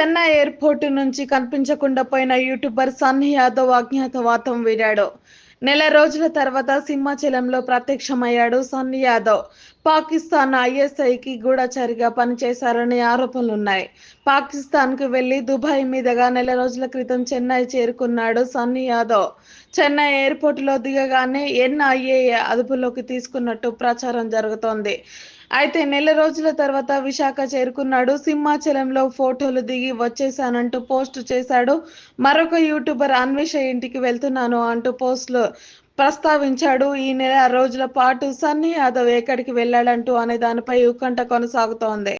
Chennai airport నుంచి కనిపించకుండా పోయిన యూట్యూబర్ సన్నీ యాదవ్ అజ్ఞాతవాసం వీడాడు. నెల రోజుల తర్వాత సింహాచలంలో ప్రత్యక్షమయ్యాడు సన్నీ యాదవ్. పాకిస్తాన్ ఐఎస్ఐకి గూఢచారిగా పనిచేశారనే ఆరోపణలున్నాయి. పాకిస్తాన్‌కు వెళ్లి దుబాయ్ మీదుగా నెల రోజుల క్రితం చెన్నై చేరుకున్నాడు సన్నీ యాదవ్. చెన్నై ఎయిర్‌పోర్టులో దిగగానే ఎన్ఐఏ అదుపులోకి తీసుకున్నట్టు ప్రచారం జరుగుతోంది. అయితే నెల రోజుల తర్వాత విశాఖ చేరుకున్నాడు. సింహాచలంలో ఫోటోలు దిగి వచ్చేశానంటూ పోస్టు చేశాడు. మరొక యూట్యూబర్ అన్వేష ఇంటికి వెళ్తున్నాను అంటూ పోస్టులో ప్రస్తావించాడు. ఈ నెల రోజుల పాటు సన్నీ యాదవ్ ఎక్కడికి వెళ్లాడంటూ అనే దానిపై ఉత్కంఠ కొనసాగుతోంది.